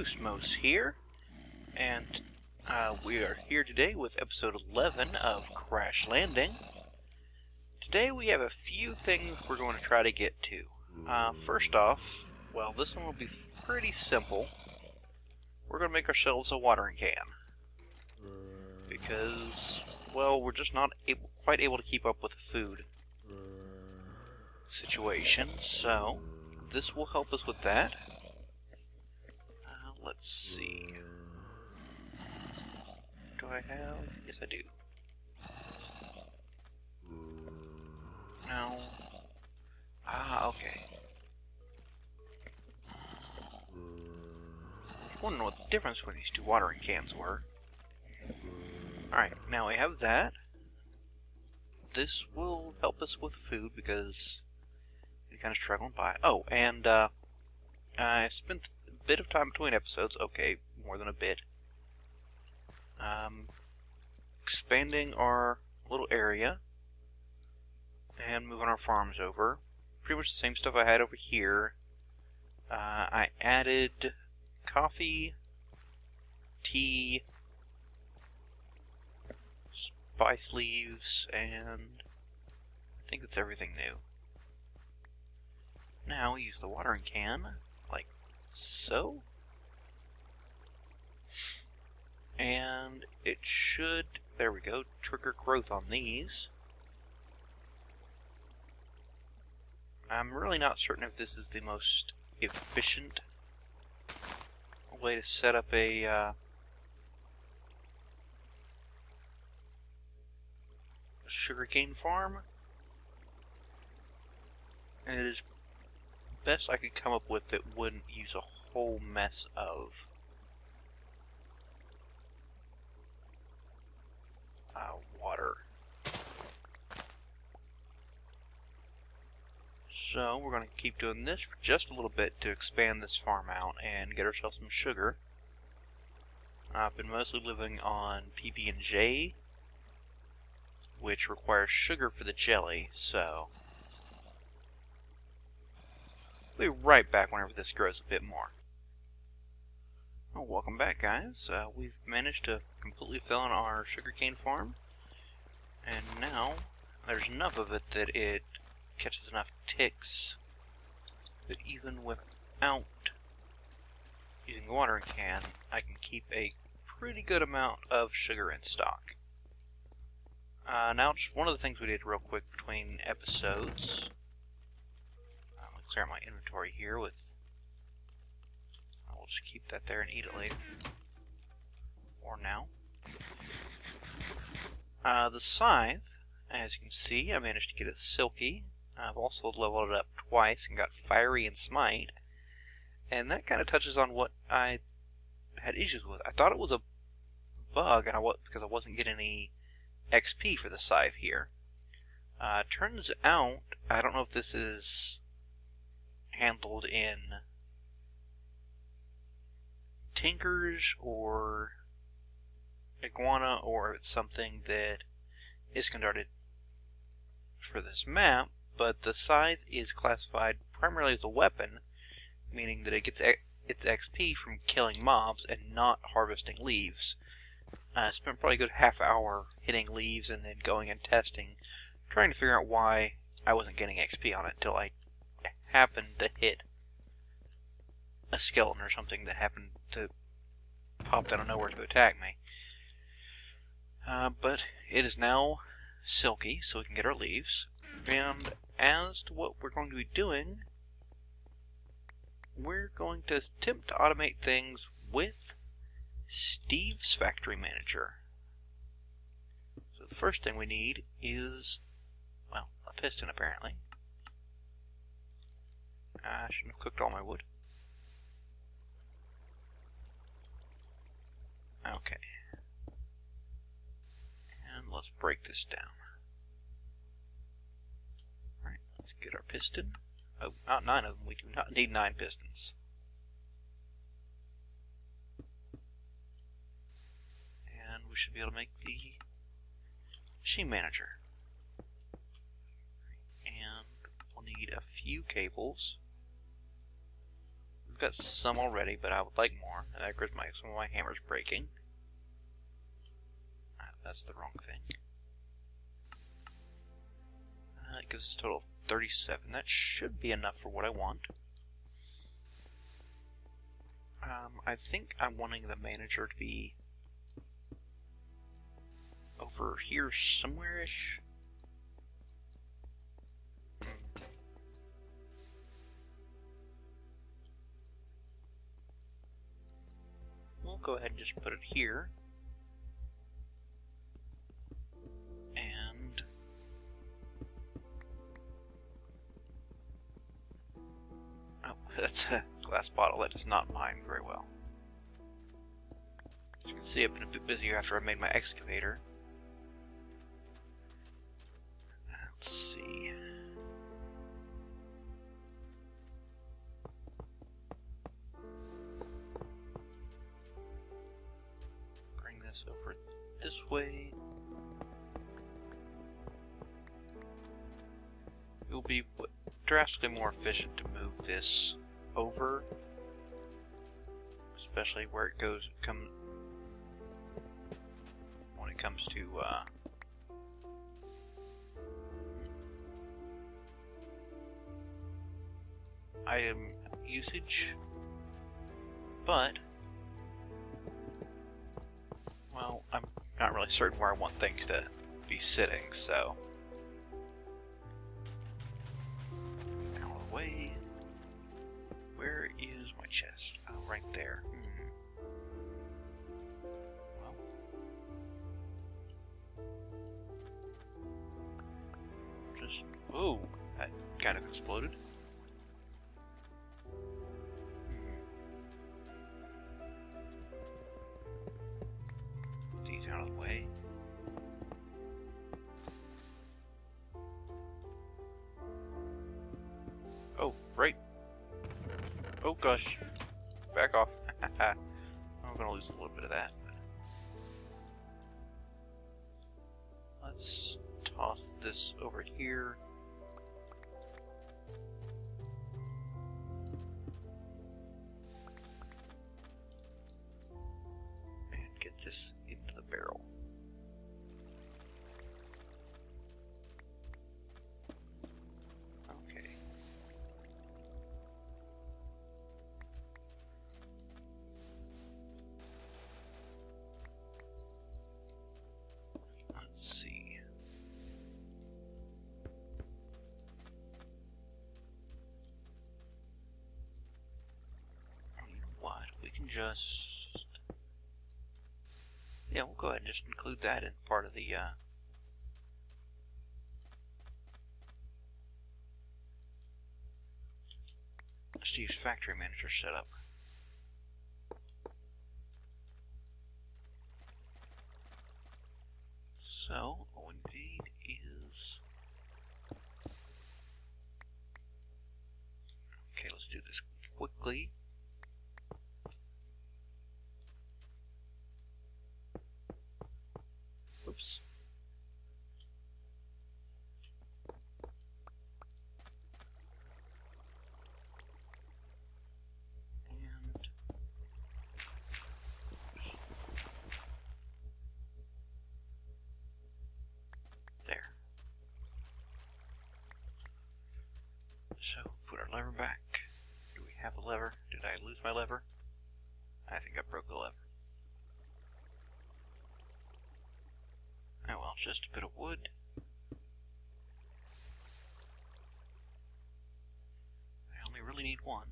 Koosmos here, and we are here today with episode 11 of Crash Landing. Today we have a few things we're going to try to get to. First off, well, this one will be pretty simple. We're going to make ourselves a watering can. Because, well, we're just not quite able to keep up with the food situation, so this will help us with that. Let's see. Do I have? Yes, I do. No. Okay. I wonder what the difference between these two watering cans were. Alright, now we have that. This will help us with food because we're kind of struggling by. Oh, and I spent a bit of time between episodes. Okay, more than a bit. Expanding our little area and moving our farms over. Pretty much the same stuff I had over here. I added coffee, tea, spice leaves, and I think that's everything new. Now we use the watering can, like so. And it should, there we go, trigger growth on these. I'm really not certain if this is the most efficient way to set up a sugarcane farm. And it is best I could come up with that wouldn't use a whole mess of water. So we're going to keep doing this for just a little bit to expand this farm out and get ourselves some sugar. I've been mostly living on PB&J, which requires sugar for the jelly, so we'll be right back whenever this grows a bit more. Well, welcome back, guys. We've managed to completely fill in our sugarcane farm, and now there's enough of it that it catches enough ticks that even without using the watering can, I can keep a pretty good amount of sugar in stock. Now, just one of the things we did real quick between episodes. Let me clear my inventory here with. I'll just keep that there and eat it later. Or now. The scythe, as you can see, I managed to get it silky. I've also leveled it up twice and got fiery and smite. And that kind of touches on what I had issues with. I thought it was a bug because I wasn't getting any XP for the scythe here. Turns out, I don't know if this is handled in Tinkers or Iguana, or it's something that is conducted for this map, but the scythe is classified primarily as a weapon, meaning that it gets its XP from killing mobs and not harvesting leaves. I spent probably a good half hour hitting leaves and then going and testing, trying to figure out why I wasn't getting XP on it until I happened to hit a skeleton or something that happened to pop out of nowhere to attack me. But it is now silky, so we can get our leaves. And as to what we're going to be doing, we're going to attempt to automate things with Steve's Factory Manager. So the first thing we need is, well, a piston apparently. I shouldn't have cooked all my wood. Okay. And let's break this down. Alright, let's get our piston. Oh, not 9 of them. We do not need 9 pistons. And we should be able to make the machine manager. And we'll need a few cables. We've got some already, but I would like more. And there goes some of my hammers breaking. That's the wrong thing. It gives us a total of 37. That should be enough for what I want. I think I'm wanting the manager to be over here somewhere-ish. We'll go ahead and just put it here. And oh, that's a glass bottle that does not mine very well. As you can see, I've been a bit busier after I made my excavator. Let's see. Bring this over this way. It will be drastically more efficient to move this over, especially where it when it comes to item usage, but well, I'm not really certain where I want things to be sitting, so out of the way. Where is my chest? Oh, right there. Well, just ooh, that kind of exploded. These out of the way. Oh, right. Oh gosh. Back off. I'm gonna lose a little bit of that. Let's toss this over here. And get this into the barrel. Okay. Let's see. What? We can just... yeah, we'll go ahead and just include that in part of the, let's use factory manager setup. So, all we need is... okay, let's do this quickly. Oops. And... there. So, put our lever back. Do we have a lever? Did I lose my lever? I think I broke the lever. Oh well, just a bit of wood. I only really need one.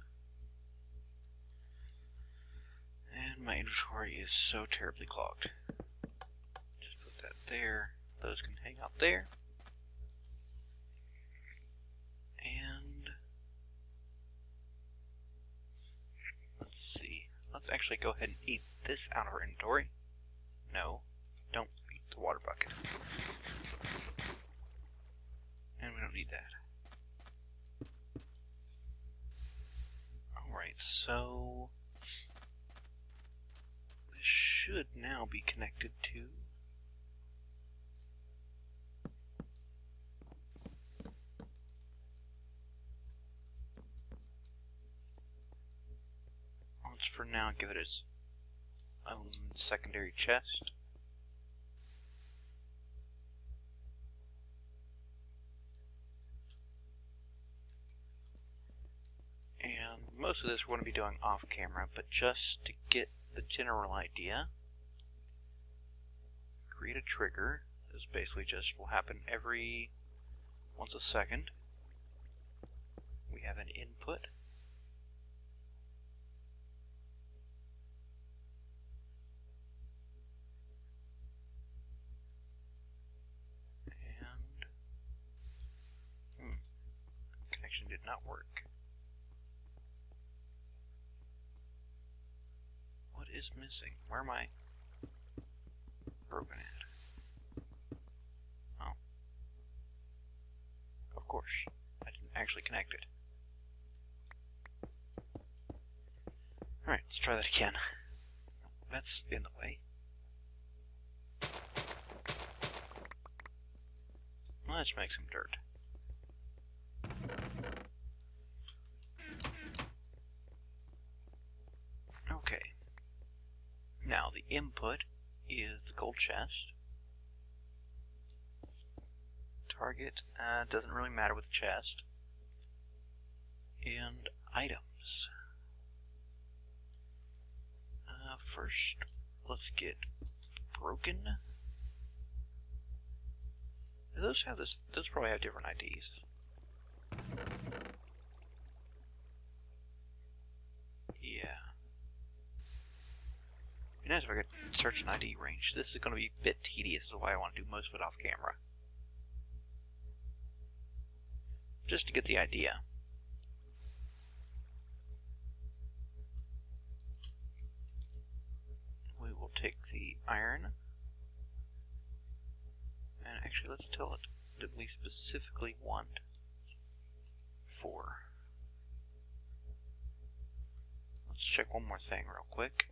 And my inventory is so terribly clogged. Just put that there. Those can hang out there. And let's see. Let's actually go ahead and eat this out of our inventory. No, don't eat the water bucket. And we don't need that. Alright, so this should now be connected to now give it its own secondary chest. And most of this we're going to be doing off camera, but just to get the general idea, create a trigger. This basically just will happen every once a second. We have an input. And connection did not work. What is missing? Where am I broken at? Oh. Of course. I didn't actually connect it. Alright, let's try that again. That's in the way. Let's make some dirt. Okay. Now the input is the gold chest. Target doesn't really matter with the chest. And items. First, let's get broken. Do those have this? Those probably have different IDs. Yeah. It'd be nice if I could search an ID range. This is going to be a bit tedious, is why I want to do most of it off camera. Just to get the idea. We will take the iron. And actually, let's tell it that we specifically want 4. Let's check one more thing real quick.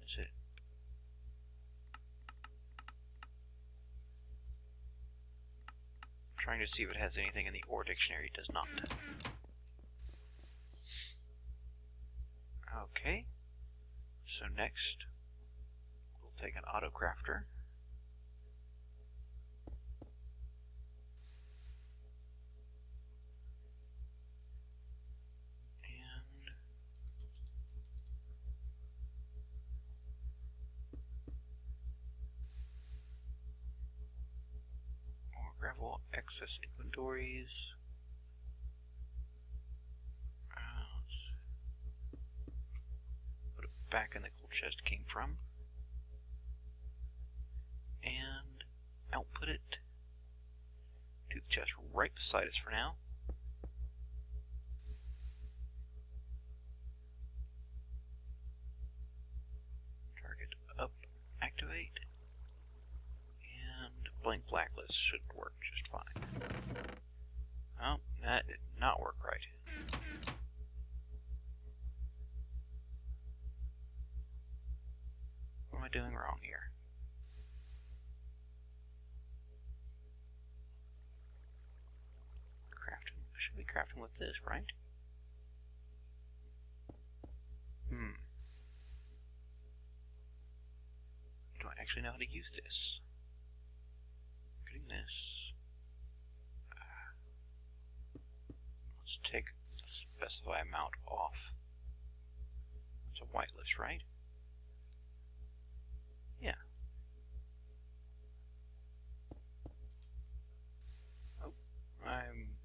Is it? I'm trying to see if it has anything in the ore dictionary. It does not. Okay. So next, we'll take an auto crafter. Gravel excess inventories. Put it back in the gold chest it came from. And output it to the chest right beside us for now. Target up, activate. And blank blacklist should work just fine. Oh, that did not work right. What am I doing wrong here? Crafting. I should be crafting with this, right? Do I actually know how to use this? Getting this. Let's take the specify amount off. It's a whitelist, right? Yeah. Oh, I'm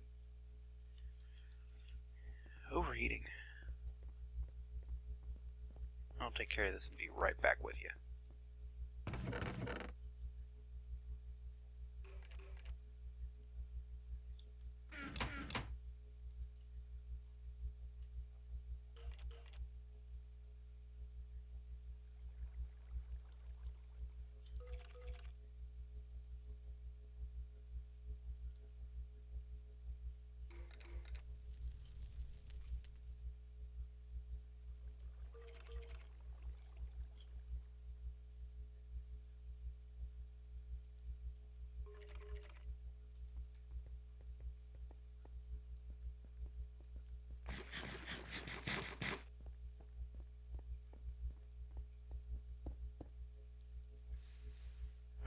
overheating. I'll take care of this and be right back with you.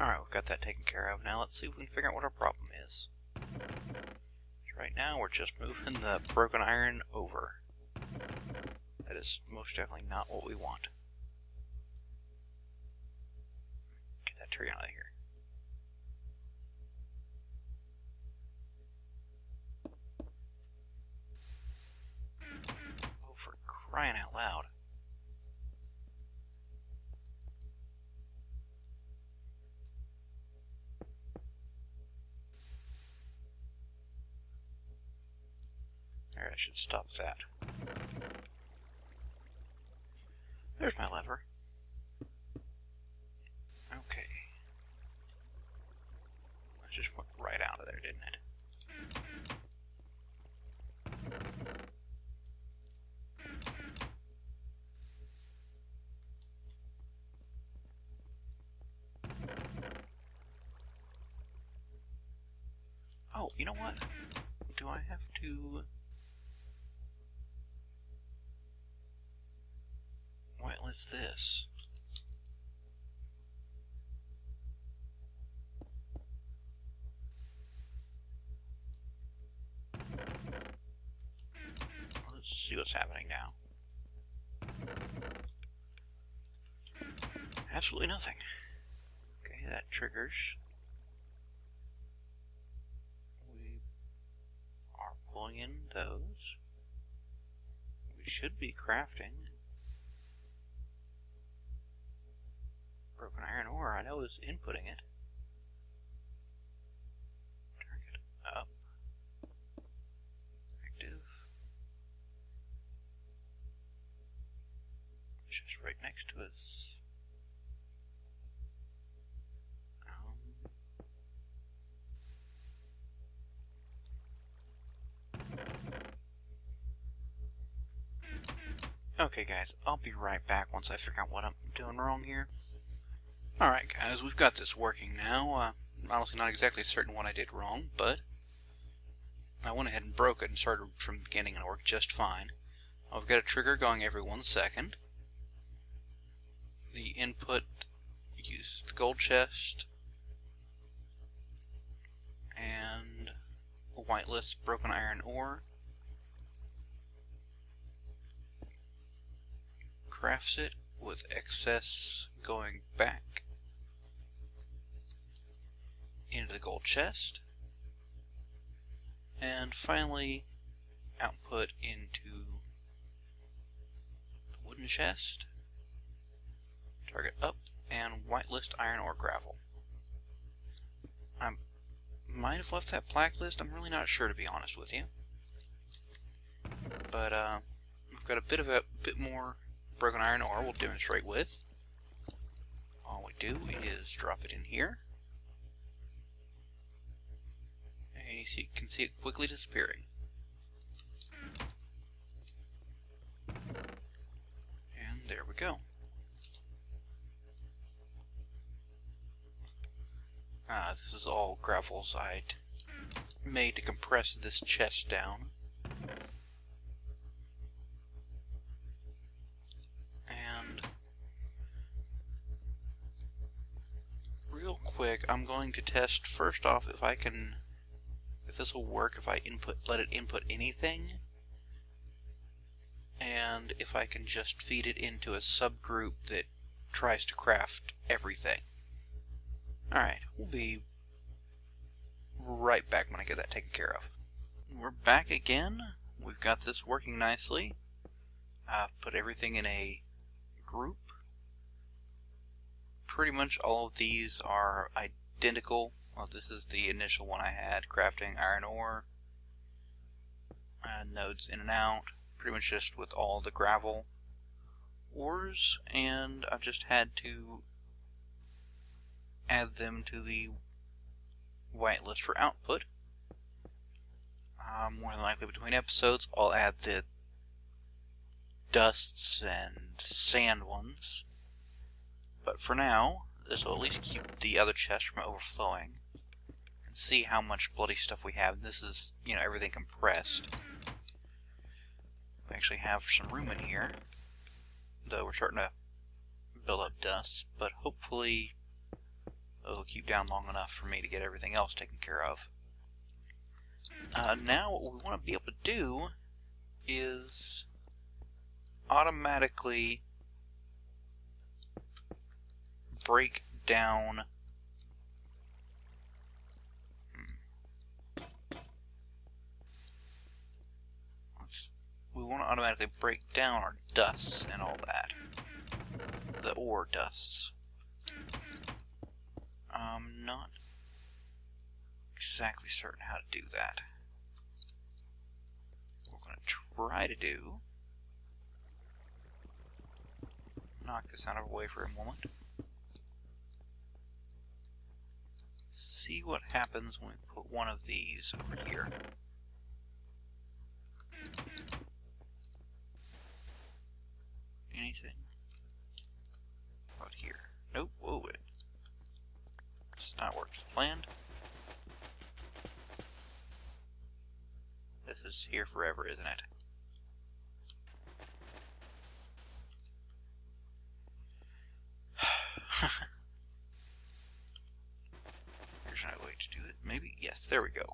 Alright, we've got that taken care of. Now let's see if we can figure out what our problem is. Right now we're just moving the broken iron over. That is most definitely not what we want. Get that tree out of here. Oh, for crying out loud. There, I should stop that. There's my lever. Okay. That just went right out of there, didn't it? Oh, you know what? Do I have to... whitelist this? Let's see what's happening now. Absolutely nothing. Okay, that triggers. We are pulling in those. We should be crafting. Broken iron ore, I know is inputting it. Target up. Active. Just right next to us. Okay guys, I'll be right back once I figure out what I'm doing wrong here. Alright guys, we've got this working now. Honestly not exactly certain what I did wrong, but I went ahead and broke it and started from the beginning and it worked just fine. I've got a trigger going every 1 second. The input uses the gold chest and a whitelist broken iron ore. Crafts it with excess going back into the gold chest, and finally output into the wooden chest, target up, and whitelist iron ore gravel. I might have left that blacklist, I'm really not sure to be honest with you, but we've got a bit more broken iron ore we'll demonstrate with. All we do is drop it in here, and you can see it quickly disappearing. And there we go. This is all gravels I'd made to compress this chest down. And real quick, I'm going to test first off if this will work if I let it input anything, and if I can just feed it into a subgroup that tries to craft everything. Alright, we'll be right back when I get that taken care of. We're back again. We've got this working nicely. I've put everything in a group. Pretty much all of these are identical. Well, this is the initial one I had, crafting iron ore. Nodes in and out. Pretty much just with all the gravel ores, and I've just had to add them to the whitelist for output. More than likely between episodes I'll add the dusts and sand ones, but for now this will at least keep the other chest from overflowing and see how much bloody stuff we have. This is, you know, everything compressed. We actually have some room in here, though we're starting to build up dust, but hopefully it'll keep down long enough for me to get everything else taken care of. Now what we want to be able to do is automatically break down we want to automatically break down our dusts and all that. The ore dusts. I'm not exactly certain how to do that. What we're going to try to do, knock this out of the way for a moment. See what happens when we put one of these over here. Anything? About here? Nope. Whoa, it does not work as planned. This is here forever, isn't it? There's no way to do it. Maybe? Yes, there we go.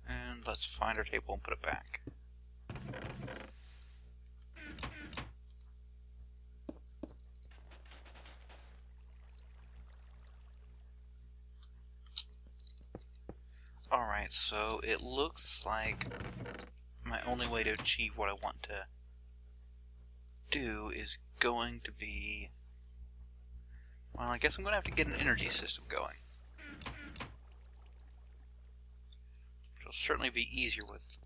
And let's find our table and put it back. Alright, so it looks like my only way to achieve what I want to do is going to be... Well, I guess I'm going to have to get an energy system going. It'll certainly be easier with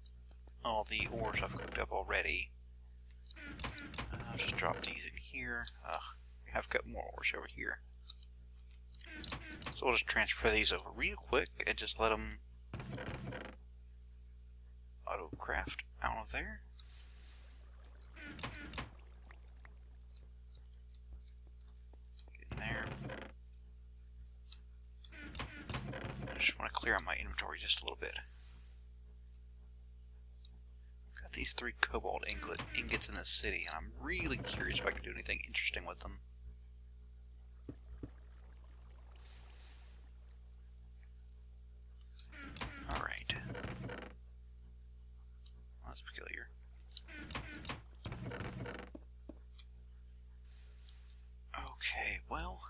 all the ores I've cooked up already. I'll just drop these in here. We have got more ores over here. So we'll just transfer these over real quick and just let them auto-craft out of there. Get in there. I just want to clear out my inventory just a little bit. Got these 3 cobalt ingots in the city, and I'm really curious if I can do anything interesting with them. Alright. That's peculiar. Okay, well...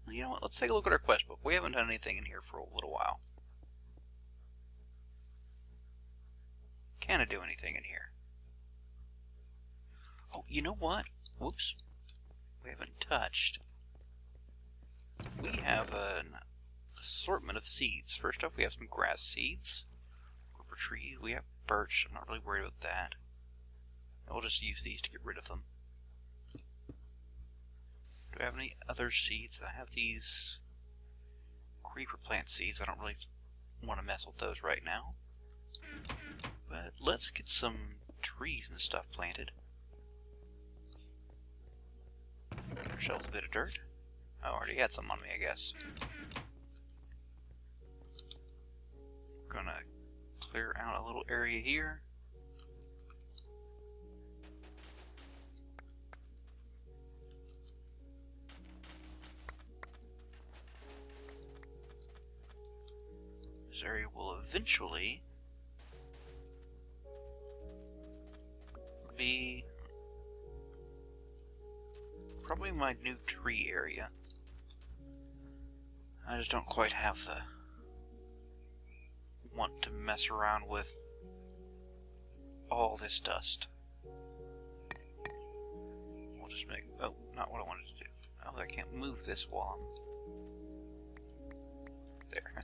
You know what, let's take a look at our quest book. We haven't done anything in here for a little while. Can I do anything in here? Oh, you know what? Whoops. We haven't touched. We have an assortment of seeds. First off, we have some grass seeds. For trees, we have birch. I'm not really worried about that. We'll just use these to get rid of them. Do I have any other seeds? I have these creeper plant seeds. I don't really want to mess with those right now. But let's get some trees and stuff planted. Get ourselves a bit of dirt. I already had some on me, I guess. Gonna clear out a little area here. This area will eventually be probably my new tree area. I just don't quite have the want to mess around with all this dust. We'll just make... Oh, not what I wanted to do. Oh, I can't move this while I'm... There.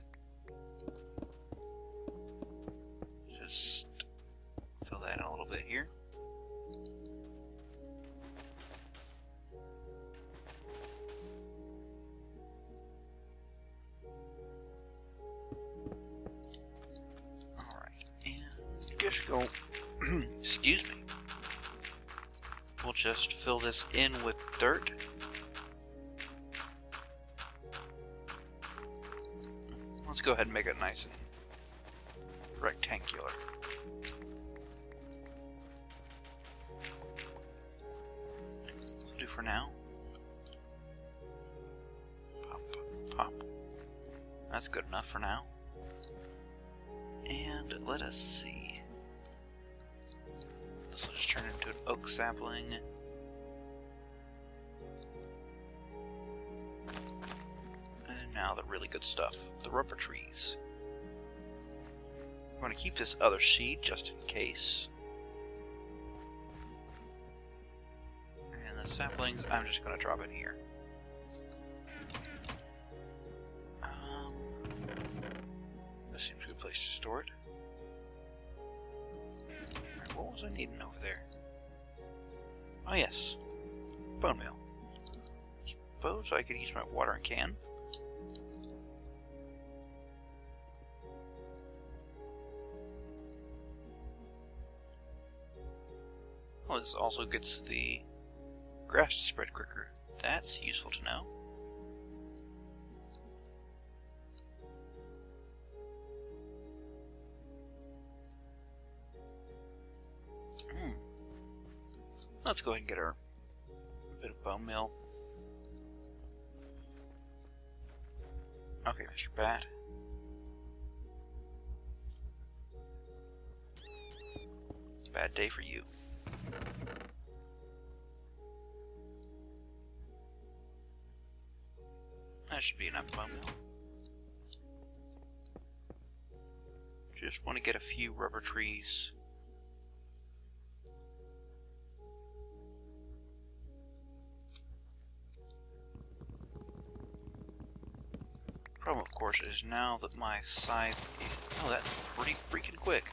Just fill that in a little bit here. Just go, excuse me, we'll just fill this in with dirt. Let's go ahead and make it nice and rectangular. for now. Pop, pop. That's good enough for now. And let us see. This will just turn into an oak sapling. And now the really good stuff, the rubber trees. I'm going to keep this other seed just in case. And the saplings, I'm just going to drop in here. This seems a good place to store it. Right, what was I needing over there? Oh yes, bone meal. Suppose I could use my watering can. Oh, this also gets the grass to spread quicker. That's useful to know. Let's go ahead and get our bit of bone meal. Okay, Mr. Bat. Bad day for you. That should be enough bone meal. Just want to get a few rubber trees. Problem, of course, is now that my scythe is... Oh, that's pretty freaking quick.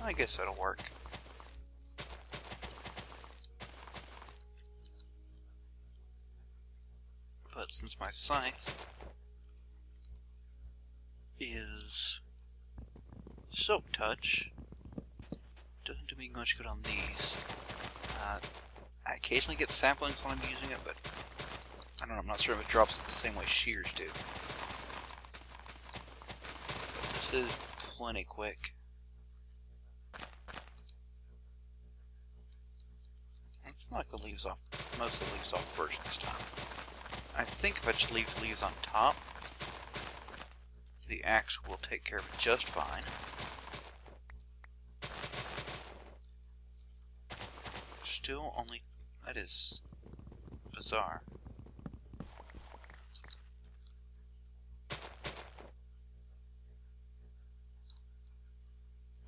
I guess that'll work. But since my scythe is Silk Touch, doesn't do me much good on these. I occasionally get saplings when I'm using it, but I don't know, I'm not sure if it drops it the same way shears do. But this is plenty quick. Let's knock the leaves off, most of the leaves off first this time. I think if I just leave the leaves on top, the axe will take care of it just fine. Still only... that is bizarre.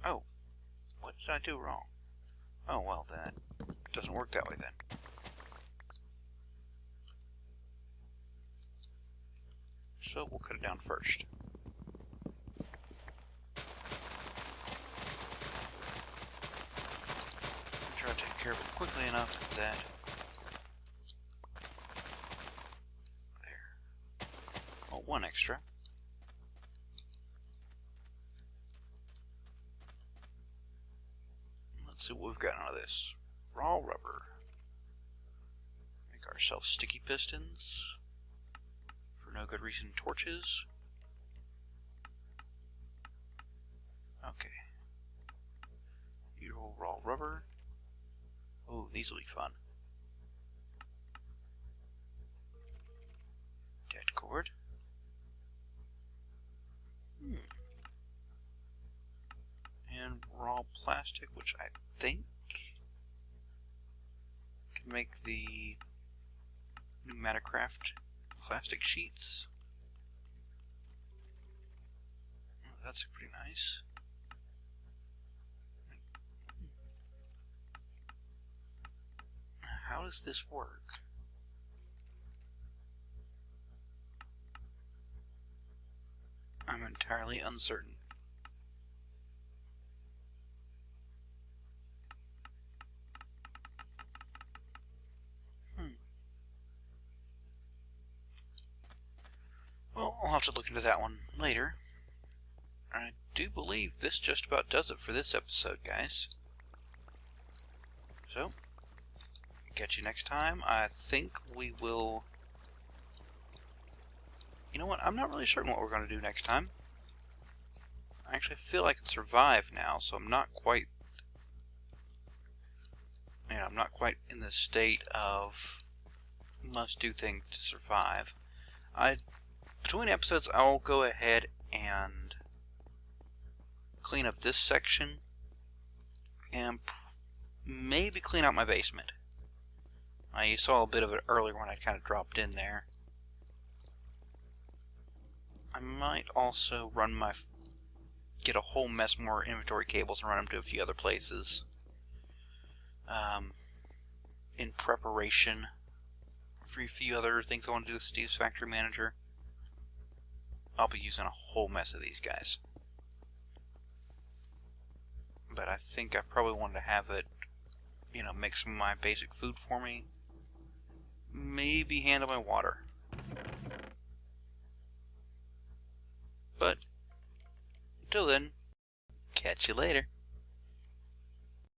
Oh, what did I do wrong? Oh well, that doesn't work that way then. So we'll cut it down first. Try to take care of it quickly enough that... there. Oh, one extra. Let's see what we've got out of this. Raw rubber. Make ourselves sticky pistons. For no good reason, torches. Okay. Usual raw rubber. Oh, these will be fun. Dead cord. And raw plastic, which I think can make the new Matacraft plastic sheets. Oh, that's pretty nice. How does this work? I'm entirely uncertain. Well, I'll have to look into that one later. I do believe this just about does it for this episode, guys. So, catch you next time. I think we will... You know what? I'm not really certain what we're going to do next time. Actually, Actually, I feel I can survive now, so I'm not quite... I'm not quite in the state of must do things to survive. Between episodes, I'll go ahead and clean up this section and maybe clean out my basement. You saw a bit of it earlier when I kind of dropped in there. I might also get a whole mess more inventory cables and run them to a few other places. In preparation for a few other things I want to do with Steve's Factory Manager. I'll be using a whole mess of these guys. But I think I probably wanted to have it, make some of my basic food for me. Maybe handle my water. But, until then, catch you later.